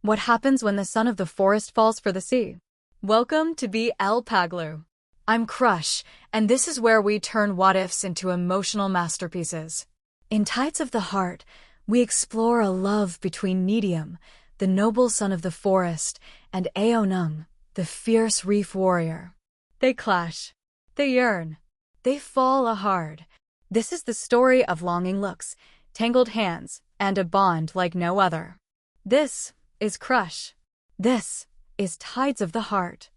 What happens when the son of the forest falls for the sea? Welcome to blpaglu. I'm Crush, and this is where we turn what-ifs into emotional masterpieces. In Tides of the Heart, we explore a love between Neteyam, the noble son of the forest, and Ao'nung, the fierce reef warrior. They clash. They yearn. They fall hard. This is the story of longing looks, tangled hands, and a bond like no other. This is Crush. This is Tides of the Heart.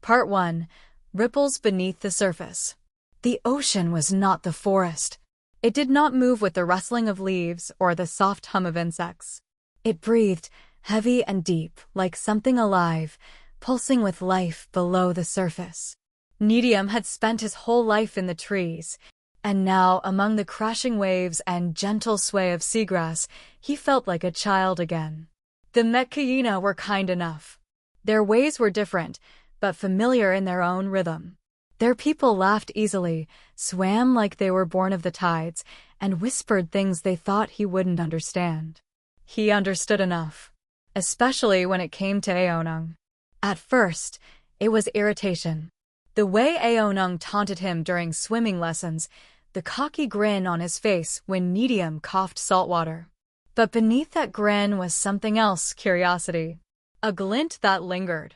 Part 1. Ripples beneath the surface. The ocean was not the forest. It did not move with the rustling of leaves or the soft hum of insects. It breathed, heavy and deep, like something alive, pulsing with life below the surface. Neteyam had spent his whole life in the trees, and now, among the crashing waves and gentle sway of seagrass, he felt like a child again. The Neteyam were kind enough. Their ways were different, but familiar in their own rhythm. Their people laughed easily, swam like they were born of the tides, and whispered things they thought he wouldn't understand. He understood enough, especially when it came to Ao'nung. At first, it was irritation. The way Ao'nung taunted him during swimming lessons, the cocky grin on his face when Neteyam coughed salt water. But beneath that grin was something else: curiosity. A glint that lingered.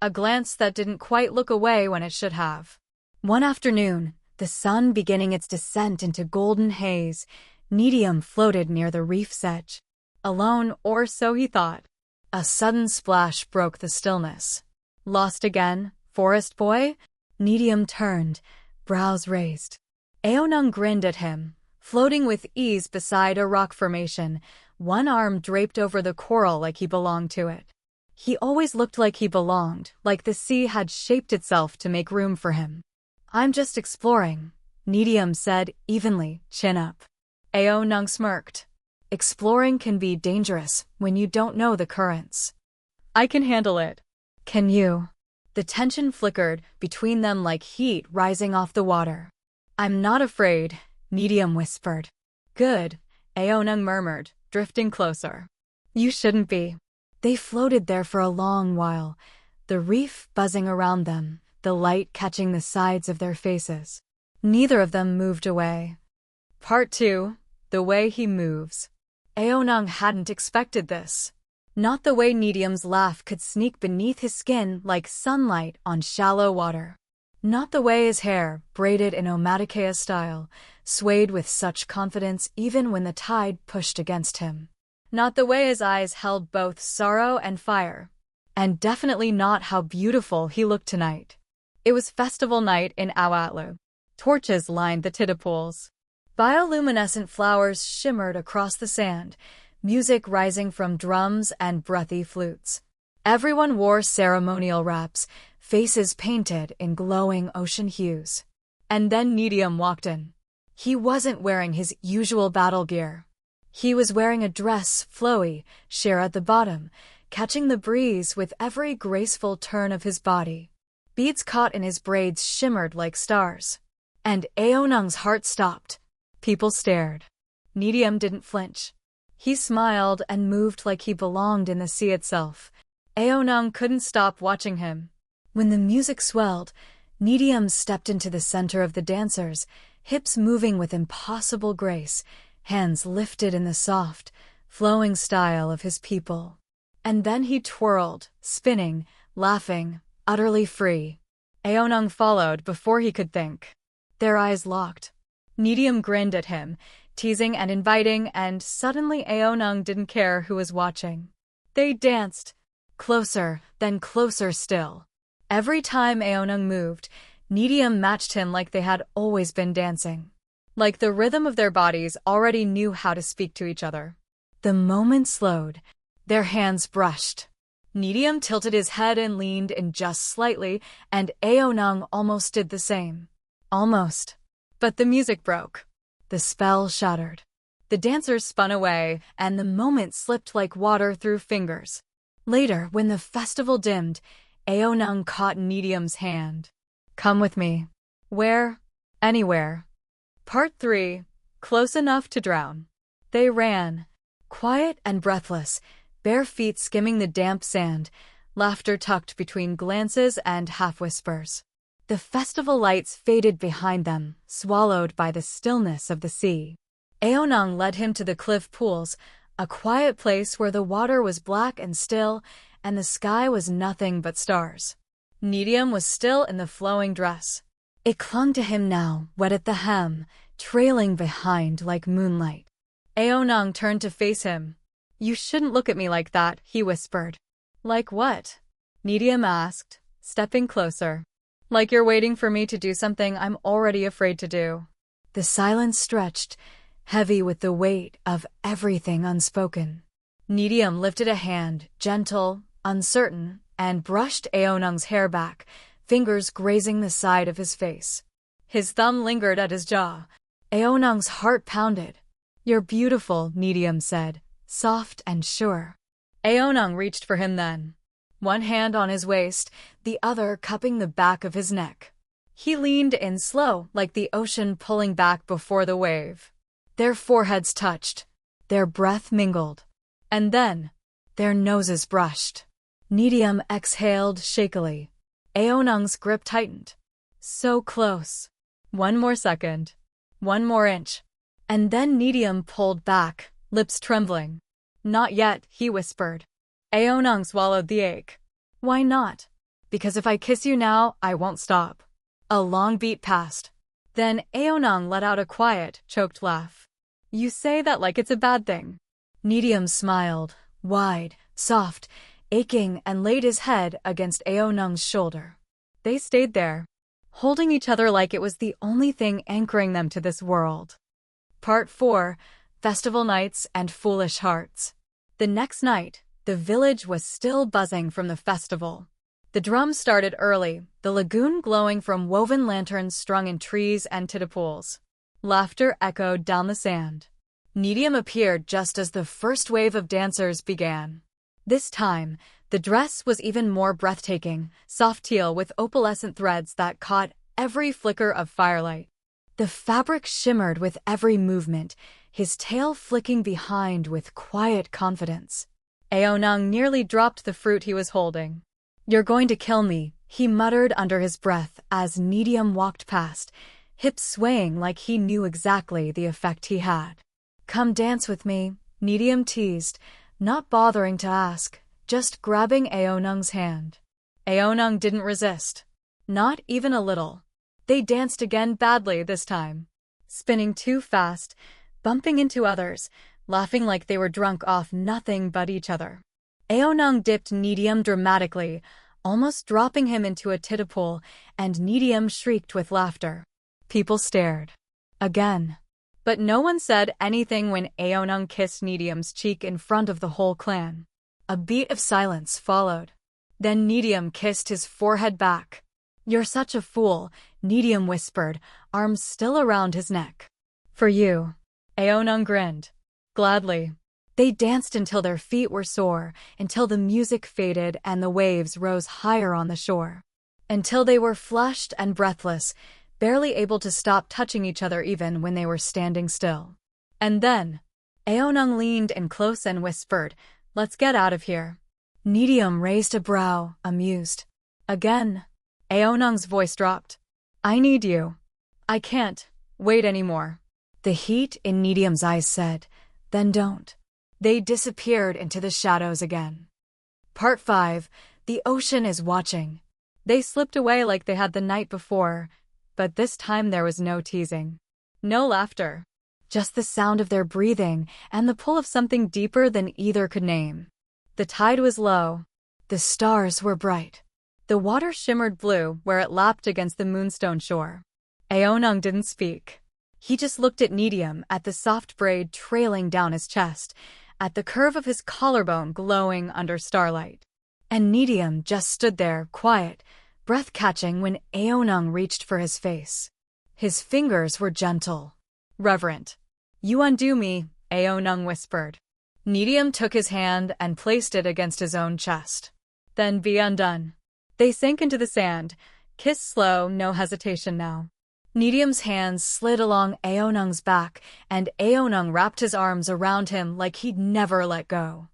A glance that didn't quite look away when it should have. One afternoon, the sun beginning its descent into golden haze, Neteyam floated near the reef's edge. Alone, or so he thought. A sudden splash broke the stillness. Lost again, forest boy? Neteyam turned, brows raised. Ao'nung grinned at him, floating with ease beside a rock formation, one arm draped over the coral like he belonged to it. He always looked like he belonged, like the sea had shaped itself to make room for him. "I'm just exploring," Neteyam said evenly, chin up. Ao'nung smirked. "Exploring can be dangerous when you don't know the currents." "I can handle it." "Can you?" The tension flickered between them like heat rising off the water. "I'm not afraid," Neteyam whispered. "Good," Ao'nung murmured, drifting closer. "You shouldn't be." They floated there for a long while, the reef buzzing around them, the light catching the sides of their faces. Neither of them moved away. Part 2. The way he moves. Ao'nung hadn't expected this. Not the way Neteyam's laugh could sneak beneath his skin like sunlight on shallow water. Not the way his hair, braided in onomatopoeia style, swayed with such confidence even when the tide pushed against him. Not the way his eyes held both sorrow and fire. And definitely not how beautiful he looked tonight. It was festival night in Ao'nung. Torches lined the tide pools. Bioluminescent flowers shimmered across the sand, music rising from drums and breathy flutes. Everyone wore ceremonial wraps, faces painted in glowing ocean hues. And then Neteyam walked in. He wasn't wearing his usual battle gear. He was wearing a dress, flowy, sheer at the bottom, catching the breeze with every graceful turn of his body. Beads caught in his braids shimmered like stars. And Ao'nung's heart stopped. People stared. Neteyam didn't flinch. He smiled and moved like he belonged in the sea itself. Ao'nung couldn't stop watching him. When the music swelled, Neteyam stepped into the center of the dancers, hips moving with impossible grace, hands lifted in the soft, flowing style of his people. And then he twirled, spinning, laughing, utterly free. Ao'nung followed before he could think. Their eyes locked. Neteyam grinned at him, teasing and inviting, and suddenly Ao'nung didn't care who was watching. They danced. Closer, then closer still. Every time Ao'nung moved, Neteyam matched him like they had always been dancing. Like the rhythm of their bodies already knew how to speak to each other. The moment slowed. Their hands brushed. Neteyam tilted his head and leaned in just slightly, and Ao'nung almost did the same. Almost. But the music broke. The spell shattered. The dancers spun away, and the moment slipped like water through fingers. Later, when the festival dimmed, Ao'nung caught Neteyam's hand. "Come with me." "Where?" "Anywhere." Part 3. Close enough to drown. They ran. Quiet and breathless, bare feet skimming the damp sand, laughter tucked between glances and half-whispers. The festival lights faded behind them, swallowed by the stillness of the sea. Ao'nung led him to the cliff pools, a quiet place where the water was black and still, and the sky was nothing but stars. Neteyam was still in the flowing dress. It clung to him now, wet at the hem, trailing behind like moonlight. Ao'nung turned to face him. "You shouldn't look at me like that," he whispered. "Like what?" Neteyam asked, stepping closer. "Like you're waiting for me to do something I'm already afraid to do." The silence stretched, heavy with the weight of everything unspoken. Neteyam lifted a hand, gentle, uncertain, and brushed Ao'nung's hair back, fingers grazing the side of his face. His thumb lingered at his jaw. Ao'nung's heart pounded. "You're beautiful," Neteyam said, soft and sure. Ao'nung reached for him then, one hand on his waist, the other cupping the back of his neck. He leaned in slow, like the ocean pulling back before the wave. Their foreheads touched, their breath mingled, and then their noses brushed. Neteyam exhaled shakily. Ao'nung's grip tightened. So close. One more second. One more inch. And then Neteyam pulled back, lips trembling. "Not yet," he whispered. Ao'nung swallowed the ache. "Why not?" "Because if I kiss you now, I won't stop." A long beat passed. Then Ao'nung let out a quiet, choked laugh. "You say that like it's a bad thing." Neteyam smiled, wide, soft, aching, and laid his head against Ao'nung's shoulder. They stayed there, holding each other like it was the only thing anchoring them to this world. Part 4. Festival Nights and Foolish Hearts. The next night, the village was still buzzing from the festival. The drums started early, the lagoon glowing from woven lanterns strung in trees and tidipools. Laughter echoed down the sand. Neteyam appeared just as the first wave of dancers began. This time, the dress was even more breathtaking, soft teal with opalescent threads that caught every flicker of firelight. The fabric shimmered with every movement, his tail flicking behind with quiet confidence. Ao'nung nearly dropped the fruit he was holding. "You're going to kill me," he muttered under his breath as Neteyam walked past, hips swaying like he knew exactly the effect he had. "Come dance with me," Neteyam teased, not bothering to ask, just grabbing Ao'nung's hand. Ao'nung didn't resist. Not even a little. They danced again badly this time, spinning too fast, bumping into others, laughing like they were drunk off nothing but each other. Ao'nung dipped Neteyam dramatically, almost dropping him into a tidipool, and Neteyam shrieked with laughter. People stared. Again. But no one said anything when Ao'nung kissed Neteyam's cheek in front of the whole clan. A beat of silence followed. Then Neteyam kissed his forehead back. "You're such a fool," Neteyam whispered, arms still around his neck. "For you." Ao'nung grinned. "Gladly." They danced until their feet were sore, until the music faded and the waves rose higher on the shore. Until they were flushed and breathless, barely able to stop touching each other even when they were standing still. And then, Ao'nung leaned in close and whispered, "Let's get out of here." Neteyam raised a brow, amused. Again, Ao'nung's voice dropped. "I need you. I can't wait anymore." The heat in Neteyam's eyes said, "Then don't." They disappeared into the shadows again. Part 5. The ocean is watching. They slipped away like they had the night before, but this time there was no teasing. No laughter. Just the sound of their breathing and the pull of something deeper than either could name. The tide was low. The stars were bright. The water shimmered blue where it lapped against the moonstone shore. Ao'nung didn't speak. He just looked at Neteyam, at the soft braid trailing down his chest, at the curve of his collarbone glowing under starlight. And Neteyam just stood there, quiet, breath-catching when Ao'nung reached for his face. His fingers were gentle, reverent. "You undo me," Ao'nung whispered. Neteyam took his hand and placed it against his own chest. "Then be undone." They sank into the sand, kissed slow, no hesitation now. Neteyam's hands slid along Ao'nung's back, and Ao'nung wrapped his arms around him like he'd never let go.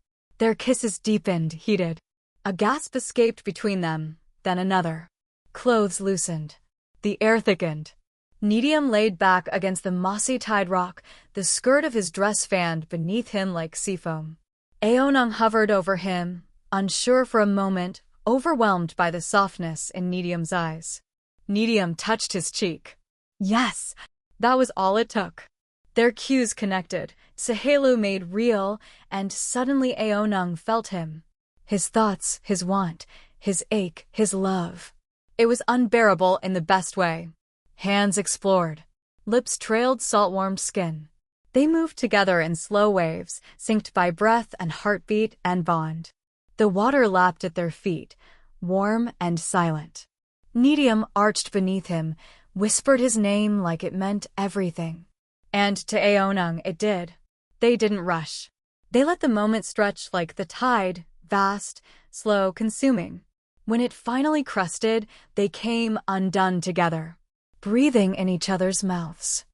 Their kisses deepened, heated. A gasp escaped between them, then another. Clothes loosened. The air thickened. Neteyam laid back against the mossy tide rock, the skirt of his dress fanned beneath him like sea foam. Ao'nung hovered over him, unsure for a moment, overwhelmed by the softness in Neteyam's eyes. Neteyam touched his cheek. Yes, that was all it took. Their cues connected, Sahelu made real, and suddenly Ao'nung felt him. His thoughts, his want, his ache, his love. It was unbearable in the best way. Hands explored. Lips trailed salt-warmed skin. They moved together in slow waves, synced by breath and heartbeat and bond. The water lapped at their feet, warm and silent. Neteyam arched beneath him, whispered his name like it meant everything. And to Ao'nung it did. They didn't rush. They let the moment stretch like the tide, vast, slow, consuming. When it finally crested, they came undone together, breathing in each other's mouths,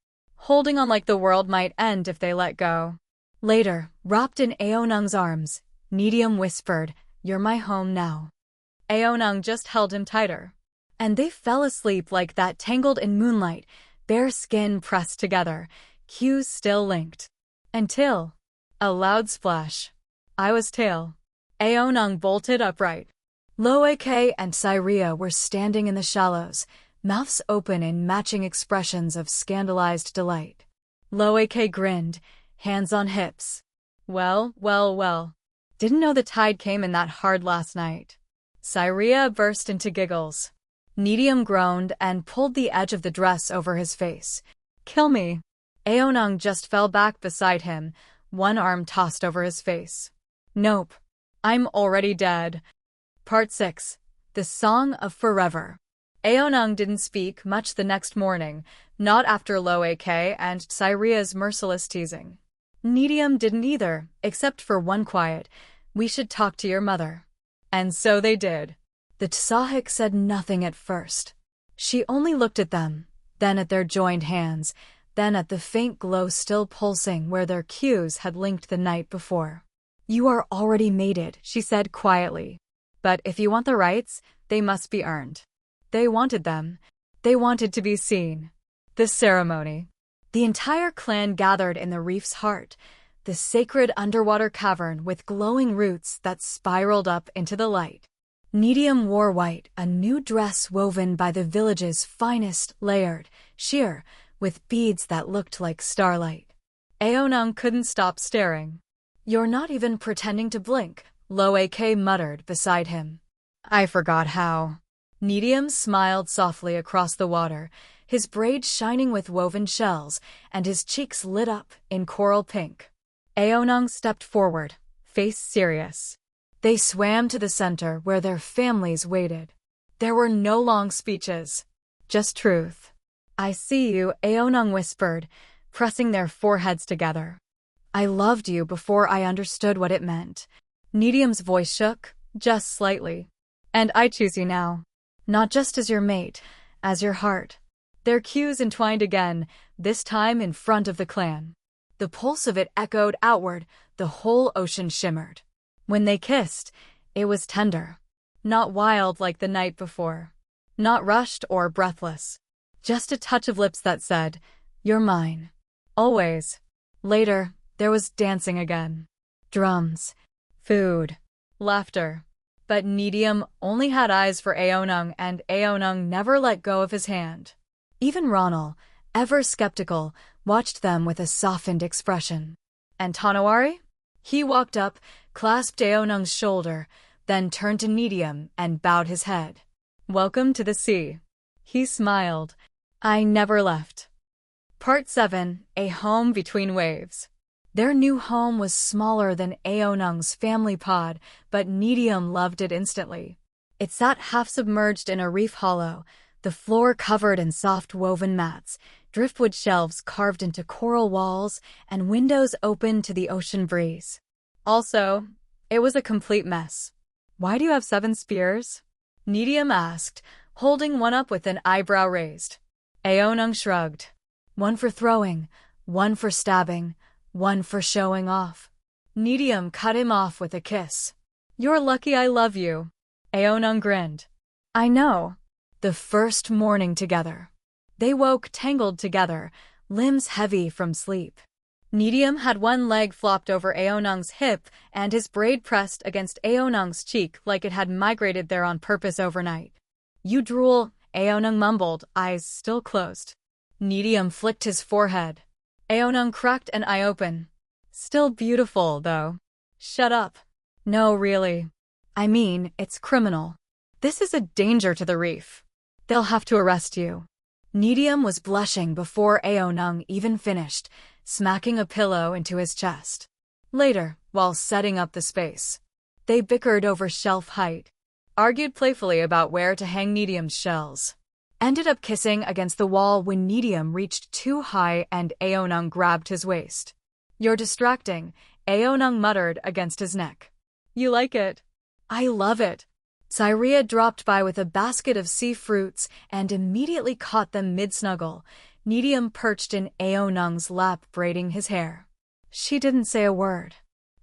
holding on like the world might end if they let go. Later, wrapped in Ao'nung's arms, Neteyam whispered, "You're my home now." Ao'nung just held him tighter. And they fell asleep like that, tangled in moonlight, bare skin pressed together, cues still linked. Until a loud splash. I was tail. Ao'nung bolted upright. Lo'ak and Syria were standing in the shallows, mouths open in matching expressions of scandalized delight. Lo'ak grinned, hands on hips. Well, well, well. Didn't know the tide came in that hard last night. Syria burst into giggles. Neteyam groaned and pulled the edge of the dress over his face. Kill me. Ao'nung just fell back beside him, one arm tossed over his face. Nope. I'm already dead. Part 6. The Song of Forever. Ao'nung didn't speak much the next morning, not after Lo'ak and Syria's merciless teasing. Neteyam didn't either, except for one quiet, "We should talk to your mother." And so they did. The Tsahik said nothing at first. She only looked at them, then at their joined hands, then at the faint glow still pulsing where their cues had linked the night before. "You are already mated," she said quietly. "But if you want the rights, they must be earned." They wanted them. They wanted to be seen. The ceremony. The entire clan gathered in the reef's heart, the sacred underwater cavern with glowing roots that spiraled up into the light. Neteyam wore white, a new dress woven by the village's finest, layered, sheer, with beads that looked like starlight. Ao'nung couldn't stop staring. "You're not even pretending to blink," Lo'ak muttered beside him. "I forgot how." Neteyam smiled softly across the water, his braids shining with woven shells, and his cheeks lit up in coral pink. Ao'nung stepped forward, face serious. They swam to the center where their families waited. There were no long speeches, just truth. "I see you," Ao'nung whispered, pressing their foreheads together. "I loved you before I understood what it meant." Neteyam's voice shook, just slightly. "And I choose you now. Not just as your mate, as your heart." Their cues entwined again, this time in front of the clan. The pulse of it echoed outward, the whole ocean shimmered. When they kissed, it was tender. Not wild like the night before. Not rushed or breathless. Just a touch of lips that said, "You're mine. Always." Later, there was dancing again. Drums. Food. Laughter. But Neteyam only had eyes for Ao'nung, and Ao'nung never let go of his hand. Even Ronald, ever skeptical, watched them with a softened expression. And Tanawari? He walked up, clasped Ao'nung's shoulder, then turned to Neteyam and bowed his head. "Welcome to the sea." He smiled. "I never left." Part 7. A Home Between Waves. Their new home was smaller than Ao'nung's family pod, but Neteyam loved it instantly. It sat half-submerged in a reef hollow, the floor covered in soft woven mats, driftwood shelves carved into coral walls, and windows open to the ocean breeze. Also, it was a complete mess. "Why do you have 7 spears?" Neteyam asked, holding one up with an eyebrow raised. Ao'nung shrugged. "One for throwing, one for stabbing, one for showing off." Neteyam cut him off with a kiss. You're lucky I love you. Ao'nung grinned. I know. The first morning together. They woke tangled together, limbs heavy from sleep. Neteyam had one leg flopped over Ao'nung's hip and his braid pressed against Ao'nung's cheek like it had migrated there on purpose overnight. You drool, Ao'nung mumbled, eyes still closed. Neteyam flicked his forehead. Ao'nung cracked an eye open. Still beautiful, though. Shut up. No, really. I mean, it's criminal. This is a danger to the reef. They'll have to arrest you. Neteyam was blushing before Ao'nung even finished, smacking a pillow into his chest. Later, while setting up the space, they bickered over shelf height, argued playfully about where to hang Neteyam's shells, ended up kissing against the wall when Neteyam reached too high and Ao'nung grabbed his waist. You're distracting, Ao'nung muttered against his neck. You like it? I love it. Cyria dropped by with a basket of sea fruits and immediately caught them mid-snuggle. Neteyam perched in Ao'nung's lap braiding his hair. She didn't say a word,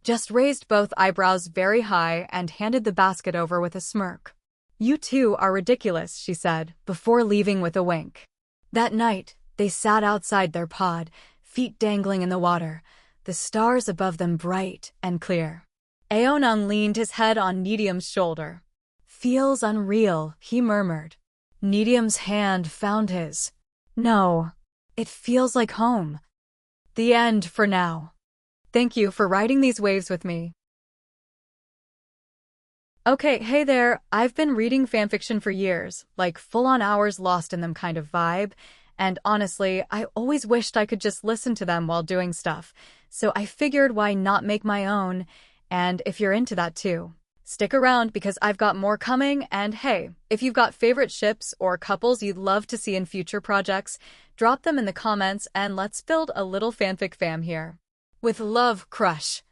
just raised both eyebrows very high and handed the basket over with a smirk. You two are ridiculous, she said, before leaving with a wink. That night, they sat outside their pod, feet dangling in the water, the stars above them bright and clear. Ao'nung leaned his head on Neteyam's shoulder. Feels unreal, he murmured. Neteyam's hand found his. No, it feels like home. The end for now. Thank you for riding these waves with me. Okay, hey there, I've been reading fanfiction for years, like full-on hours lost in them kind of vibe, and honestly, I always wished I could just listen to them while doing stuff, so I figured why not make my own, and if you're into that too, stick around because I've got more coming, and hey, if you've got favorite ships or couples you'd love to see in future projects, drop them in the comments and let's build a little fanfic fam here. With love, Crush.